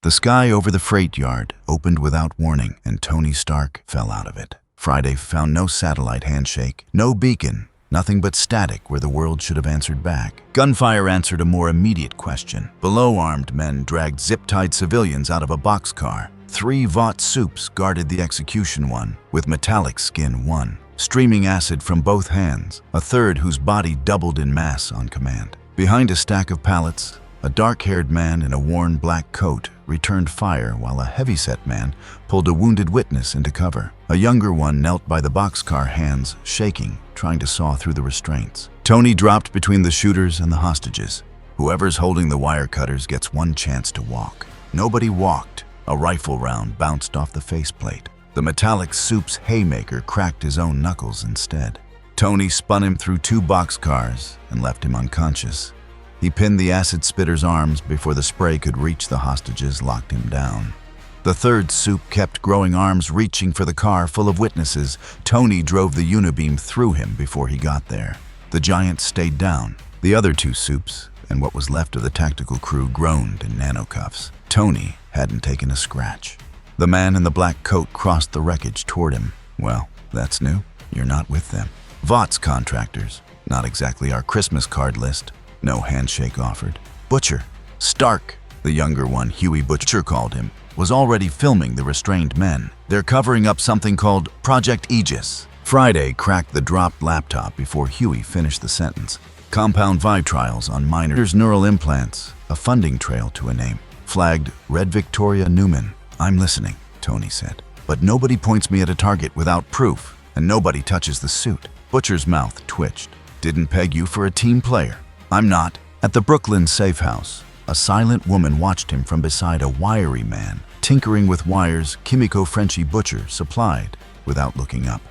The sky over the freight yard opened without warning, and Tony Stark fell out of it. Friday found no satellite handshake, no beacon, nothing but static where the world should have answered back. Gunfire answered a more immediate question. Below, armed men dragged zip-tied civilians out of a boxcar. 3 Vought soups guarded the execution one, with metallic skin one, streaming acid from both hands, a third whose body doubled in mass on command. Behind a stack of pallets, a dark-haired man in a worn black coat returned fire while a heavy-set man pulled a wounded witness into cover. A younger one knelt by the boxcar, hands shaking, trying to saw through the restraints. Tony dropped between the shooters and the hostages. Whoever's holding the wire cutters gets one chance to walk. Nobody walked. A rifle round bounced off the faceplate. The metallic soup's haymaker cracked his own knuckles instead. Tony spun him through 2 boxcars and left him unconscious. He pinned the acid spitter's arms before the spray could reach the hostages, locked him down. The third soup kept growing arms reaching for the car full of witnesses. Tony drove the unibeam through him before he got there. The giant stayed down. The other 2 soups, and what was left of the tactical crew, groaned in nanocuffs. Tony hadn't taken a scratch. The man in the black coat crossed the wreckage toward him. Well, that's new. You're not with them. Vought's contractors. Not exactly our Christmas card list. No handshake offered. Butcher, Stark, the younger one, Huey Butcher called him, was already filming the restrained men. They're covering up something called Project Aegis. Friday cracked the dropped laptop before Huey finished the sentence. Compound vibe trials on minors' neural implants, a funding trail to a name. Flagged Red Victoria Newman. I'm listening, Tony said. But nobody points me at a target without proof, and nobody touches the suit. Butcher's mouth twitched. Didn't peg you for a team player. I'm not. At the Brooklyn safe house, a silent woman watched him from beside a wiry man, tinkering with wires Kimiko Frenchie Butcher supplied without looking up.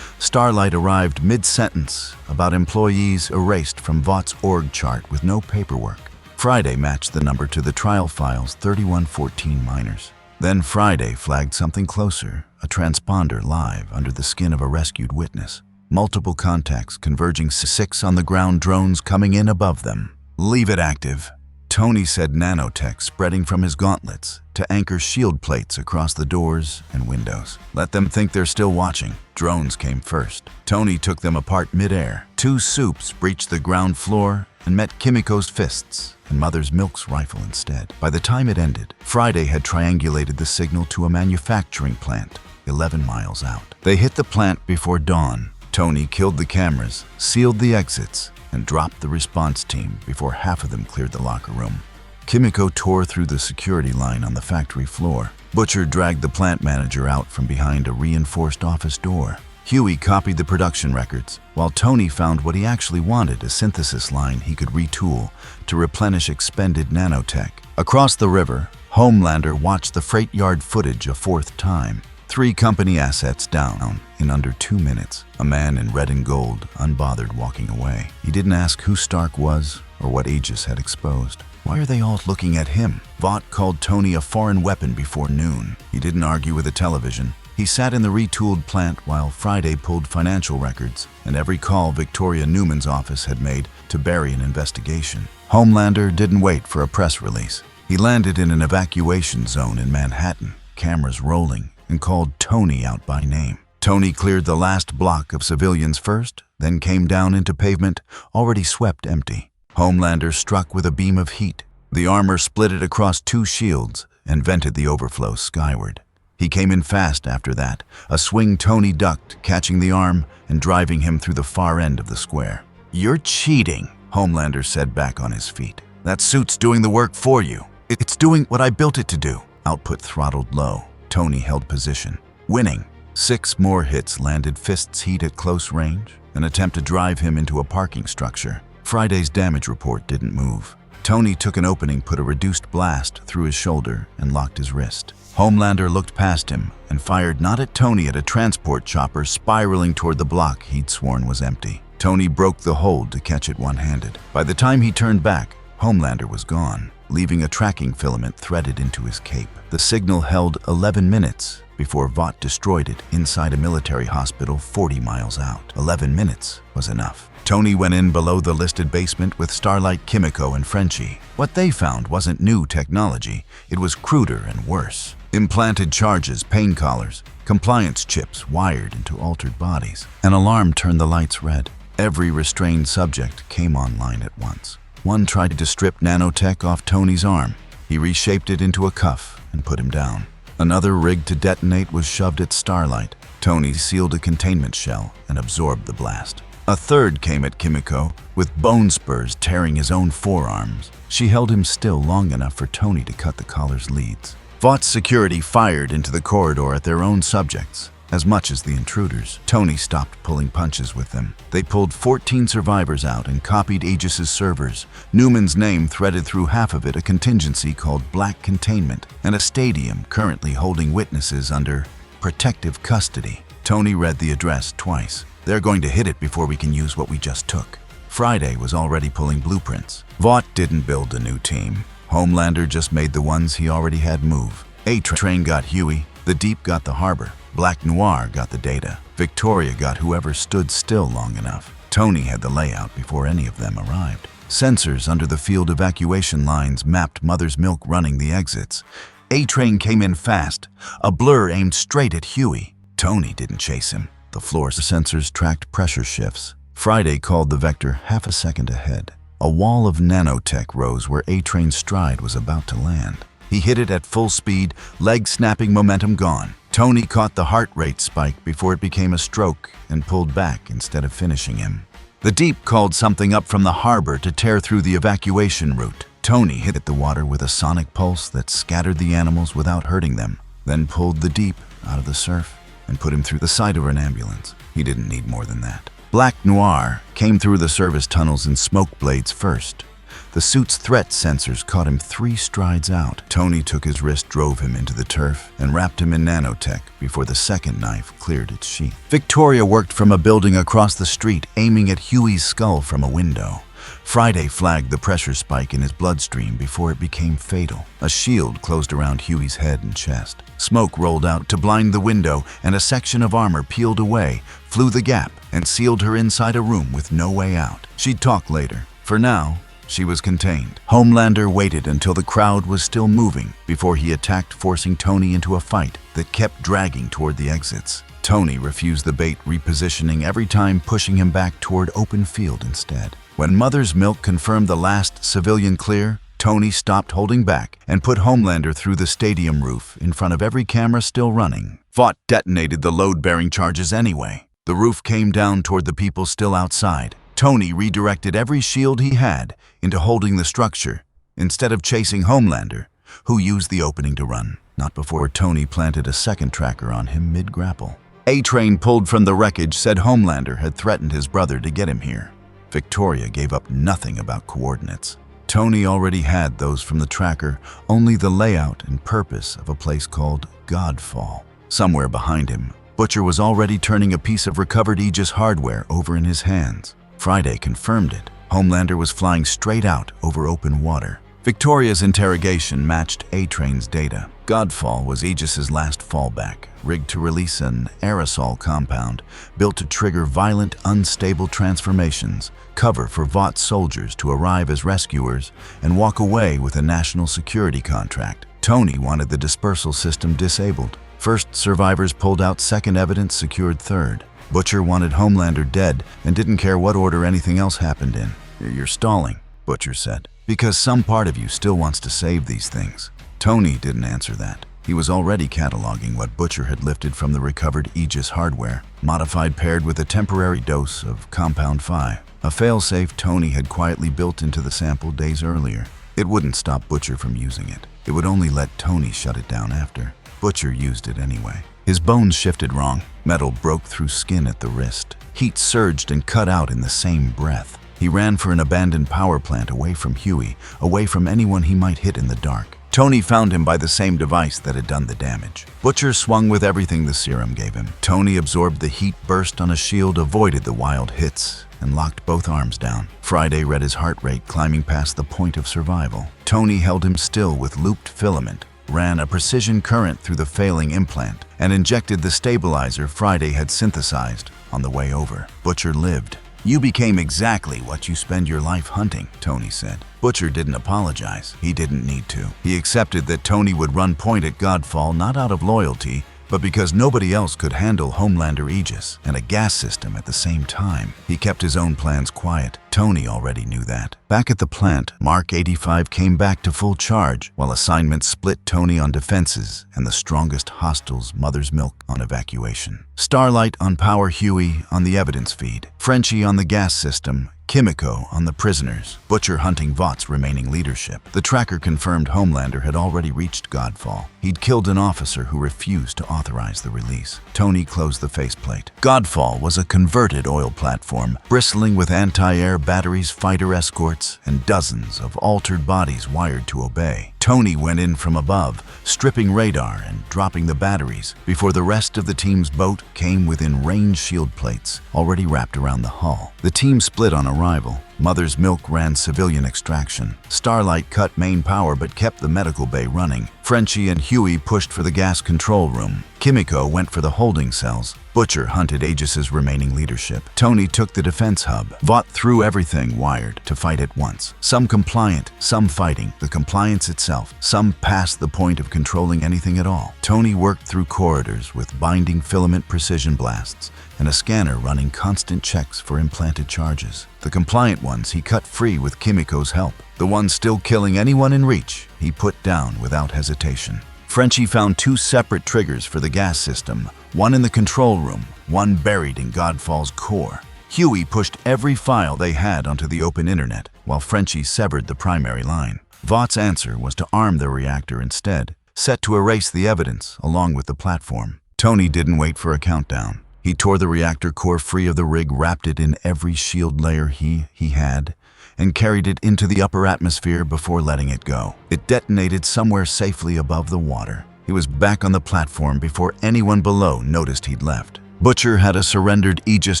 Starlight arrived mid-sentence about employees erased from Vought's org chart with no paperwork. Friday matched the number to the trial file's 3114 minors. Then Friday flagged something closer, a transponder live under the skin of a rescued witness. Multiple contacts converging, 6 on the ground, drones coming in above them. Leave it active, Tony said, nanotech spreading from his gauntlets to anchor shield plates across the doors and windows. Let them think they're still watching. Drones came first. Tony took them apart midair. 2 soups breached the ground floor and met Kimiko's fists and Mother's Milk's rifle instead. By the time it ended, Friday had triangulated the signal to a manufacturing plant 11 miles out. They hit the plant before dawn. Tony killed the cameras, sealed the exits, and dropped the response team before half of them cleared the locker room. Kimiko tore through the security line on the factory floor. Butcher dragged the plant manager out from behind a reinforced office door. Huey copied the production records, while Tony found what he actually wanted, a synthesis line he could retool to replenish expended nanotech. Across the river, Homelander watched the freight yard footage a 4th time. 3 company assets down in under 2 minutes. A man in red and gold, unbothered, walking away. He didn't ask who Stark was or what Aegis had exposed. Why are they all looking at him? Vought called Tony a foreign weapon before noon. He didn't argue with the television. He sat in the retooled plant while Friday pulled financial records and every call Victoria Newman's office had made to bury an investigation. Homelander didn't wait for a press release. He landed in an evacuation zone in Manhattan, cameras rolling, and called Tony out by name. Tony cleared the last block of civilians first, then came down into pavement already swept empty. Homelander struck with a beam of heat. The armor split it across 2 shields and vented the overflow skyward. He came in fast after that, a swing Tony ducked, catching the arm and driving him through the far end of the square. You're cheating, Homelander said, back on his feet. That suit's doing the work for you. It's doing what I built it to do. Output throttled low. Tony held position. Winning. 6 more hits landed, fists heat at close range, an attempt to drive him into a parking structure. Friday's damage report didn't move. Tony took an opening, put a reduced blast through his shoulder, and locked his wrist. Homelander looked past him and fired not at Tony, at a transport chopper spiraling toward the block he'd sworn was empty. Tony broke the hold to catch it one-handed. By the time he turned back, Homelander was gone, leaving a tracking filament threaded into his cape. The signal held 11 minutes before Vought destroyed it inside a military hospital 40 miles out. 11 minutes was enough. Tony went in below the listed basement with Starlight, Kimiko, and Frenchie. What they found wasn't new technology, it was cruder and worse. Implanted charges, pain collars, compliance chips wired into altered bodies. An alarm turned the lights red. Every restrained subject came online at once. One tried to strip nanotech off Tony's arm. He reshaped it into a cuff and put him down. Another rigged to detonate was shoved at Starlight. Tony sealed a containment shell and absorbed the blast. A third came at Kimiko, with bone spurs tearing his own forearms. She held him still long enough for Tony to cut the collar's leads. Vought's security fired into the corridor at their own subjects, as much as the intruders. Tony stopped pulling punches with them. They pulled 14 survivors out and copied Aegis's servers. Newman's name threaded through half of it, a contingency called Black Containment, and a stadium currently holding witnesses under protective custody. Tony read the address twice. They're going to hit it before we can use what we just took. Friday was already pulling blueprints. Vought didn't build a new team. Homelander just made the ones he already had move. A-Train got Huey, the Deep got the harbor, Black Noir got the data, Victoria got whoever stood still long enough. Tony had the layout before any of them arrived. Sensors under the field evacuation lines mapped Mother's Milk running the exits. A-Train came in fast, a blur aimed straight at Huey. Tony didn't chase him. The floor sensors tracked pressure shifts. Friday called the vector half a second ahead. A wall of nanotech rose where A-Train's stride was about to land. He hit it at full speed, leg snapping, momentum gone. Tony caught the heart rate spike before it became a stroke and pulled back instead of finishing him. The Deep called something up from the harbor to tear through the evacuation route. Tony hit the water with a sonic pulse that scattered the animals without hurting them, then pulled the Deep out of the surf and put him through the side of an ambulance. He didn't need more than that. Black Noir came through the service tunnels in smoke blades first. The suit's threat sensors caught him 3 strides out. Tony took his wrist, drove him into the turf, and wrapped him in nanotech before the second knife cleared its sheath. Victoria worked from a building across the street, aiming at Huey's skull from a window. Friday flagged the pressure spike in his bloodstream before it became fatal. A shield closed around Huey's head and chest. Smoke rolled out to blind the window, and a section of armor peeled away, flew the gap, and sealed her inside a room with no way out. She'd talk later. For now, she was contained. Homelander waited until the crowd was still moving before he attacked, forcing Tony into a fight that kept dragging toward the exits. Tony refused the bait, repositioning every time, pushing him back toward open field instead. When Mother's Milk confirmed the last civilian clear, Tony stopped holding back and put Homelander through the stadium roof in front of every camera still running. Vought detonated the load-bearing charges anyway. The roof came down toward the people still outside. Tony redirected every shield he had into holding the structure, instead of chasing Homelander, who used the opening to run. Not before Tony planted a second tracker on him mid-grapple. A-Train pulled from the wreckage said Homelander had threatened his brother to get him here. Victoria gave up nothing about coordinates. Tony already had those from the tracker, only the layout and purpose of a place called Godfall. Somewhere behind him, Butcher was already turning a piece of recovered Aegis hardware over in his hands. Friday confirmed it. Homelander was flying straight out over open water. Victoria's interrogation matched A-Train's data. Godfall was Aegis's last fallback, rigged to release an aerosol compound built to trigger violent, unstable transformations, cover for Vought soldiers to arrive as rescuers and walk away with a national security contract. Tony wanted the dispersal system disabled. First survivors pulled out, second evidence secured third. Butcher wanted Homelander dead and didn't care what order anything else happened in. "You're stalling," Butcher said, "because some part of you still wants to save these things." Tony didn't answer that. He was already cataloging what Butcher had lifted from the recovered Aegis hardware, modified paired with a temporary dose of Compound 5, a failsafe Tony had quietly built into the sample days earlier. It wouldn't stop Butcher from using it. It would only let Tony shut it down after. Butcher used it anyway. His bones shifted wrong. Metal broke through skin at the wrist. Heat surged and cut out in the same breath. He ran for an abandoned power plant away from Huey, away from anyone he might hit in the dark. Tony found him by the same device that had done the damage. Butcher swung with everything the serum gave him. Tony absorbed the heat burst on a shield, avoided the wild hits, and locked both arms down. Friday read his heart rate climbing past the point of survival. Tony held him still with looped filament, ran a precision current through the failing implant, and injected the stabilizer Friday had synthesized on the way over. Butcher lived. "You became exactly what you spend your life hunting," Tony said. Butcher didn't apologize. He didn't need to. He accepted that Tony would run point at Godfall not out of loyalty, but because nobody else could handle Homelander, Aegis, and a gas system at the same time. He kept his own plans quiet. Tony already knew that. Back at the plant, Mark 85 came back to full charge, while assignments split Tony on defenses and the strongest hostiles, Mother's Milk, on evacuation. Starlight on Power, Huey on the evidence feed, Frenchie on the gas system, Kimiko on the prisoners, Butcher hunting Vought's remaining leadership. The tracker confirmed Homelander had already reached Godfall. He'd killed an officer who refused to authorize the release. Tony closed the faceplate. Godfall was a converted oil platform, bristling with anti-air batteries, fighter escorts, and dozens of altered bodies wired to obey. Tony went in from above, stripping radar and dropping the batteries before the rest of the team's boat came within range shield plates already wrapped around the hull. The team split on arrival. Mother's Milk ran civilian extraction. Starlight cut main power but kept the medical bay running. Frenchie and Huey pushed for the gas control room. Kimiko went for the holding cells. Butcher hunted Aegis's remaining leadership. Tony took the defense hub. Vought threw everything wired to fight at once. Some compliant, some fighting the compliance itself. Some past the point of controlling anything at all. Tony worked through corridors with binding filament precision blasts and a scanner running constant checks for implanted charges. The compliant ones he cut free with Kimiko's help. The ones still killing anyone in reach, he put down without hesitation. Frenchie found 2 separate triggers for the gas system, one in the control room, one buried in Godfall's core. Huey pushed every file they had onto the open internet, while Frenchie severed the primary line. Vought's answer was to arm the reactor instead, set to erase the evidence along with the platform. Tony didn't wait for a countdown. He tore the reactor core free of the rig, wrapped it in every shield layer he had, and carried it into the upper atmosphere before letting it go. It detonated somewhere safely above the water. He was back on the platform before anyone below noticed he'd left. Butcher had a surrendered Aegis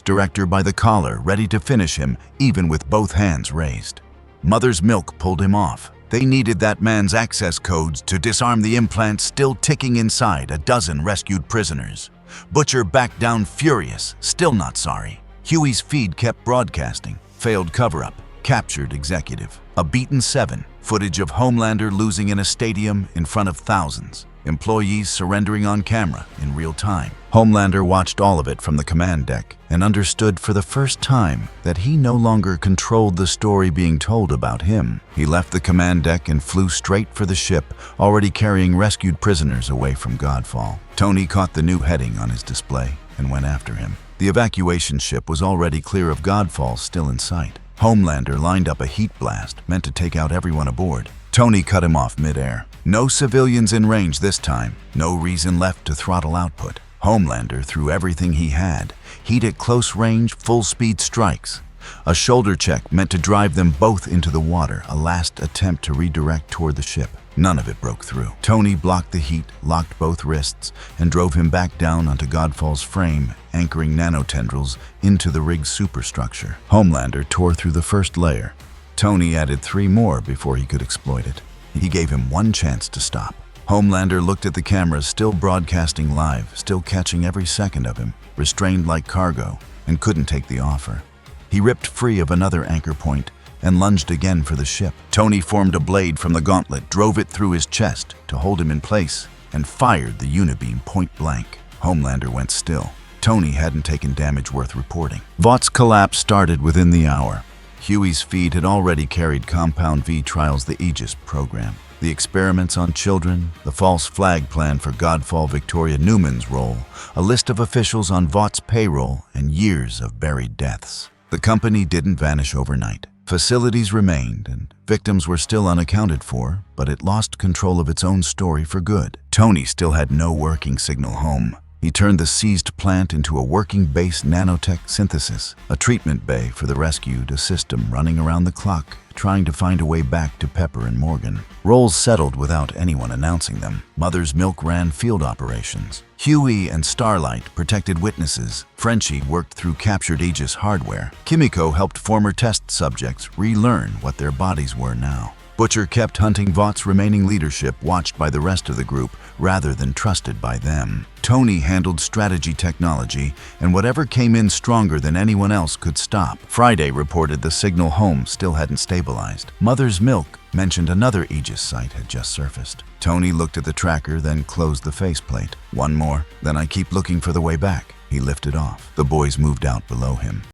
director by the collar, ready to finish him, even with both hands raised. Mother's Milk pulled him off. They needed that man's access codes to disarm the implants still ticking inside a dozen rescued prisoners. Butcher backed down furious, still not sorry. Huey's feed kept broadcasting. Failed cover-up. Captured executive. A beaten 7. Footage of Homelander losing in a stadium in front of thousands. Employees surrendering on camera in real time. Homelander watched all of it from the command deck and understood for the first time that he no longer controlled the story being told about him. He left the command deck and flew straight for the ship, already carrying rescued prisoners away from Godfall. Tony caught the new heading on his display and went after him. The evacuation ship was already clear of Godfall, still in sight. Homelander lined up a heat blast meant to take out everyone aboard. Tony cut him off mid-air. No civilians in range this time. No reason left to throttle output. Homelander threw everything he had. Heat at close range, full-speed strikes. A shoulder check meant to drive them both into the water, a last attempt to redirect toward the ship. None of it broke through. Tony blocked the heat, locked both wrists, and drove him back down onto Godfall's frame, anchoring nanotendrils into the rig's superstructure. Homelander tore through the first layer. Tony added 3 more before he could exploit it. He gave him one chance to stop. Homelander looked at the cameras still broadcasting live, still catching every second of him, restrained like cargo, and couldn't take the offer. He ripped free of another anchor point and lunged again for the ship. Tony formed a blade from the gauntlet, drove it through his chest to hold him in place, and fired the unibeam point blank. Homelander went still. Tony hadn't taken damage worth reporting. Vought's collapse started within the hour. Huey's feed had already carried Compound V trials, the Aegis program. The experiments on children, the false flag plan for Godfall Victoria Newman's role, a list of officials on Vought's payroll, and years of buried deaths. The company didn't vanish overnight. Facilities remained, and victims were still unaccounted for, but it lost control of its own story for good. Tony still had no working signal home. He turned the seized plant into a working base nanotech synthesis, a treatment bay for the rescued, a system running around the clock, trying to find a way back to Pepper and Morgan. Roles settled without anyone announcing them. Mother's Milk ran field operations. Huey and Starlight protected witnesses. Frenchie worked through captured Aegis hardware. Kimiko helped former test subjects relearn what their bodies were now. Butcher kept hunting Vought's remaining leadership, watched by the rest of the group rather than trusted by them. Tony handled strategy technology, and whatever came in stronger than anyone else could stop. Friday reported the signal home still hadn't stabilized. Mother's Milk mentioned another Aegis site had just surfaced. Tony looked at the tracker, then closed the faceplate. One more, then I keep looking for the way back. He lifted off. The boys moved out below him.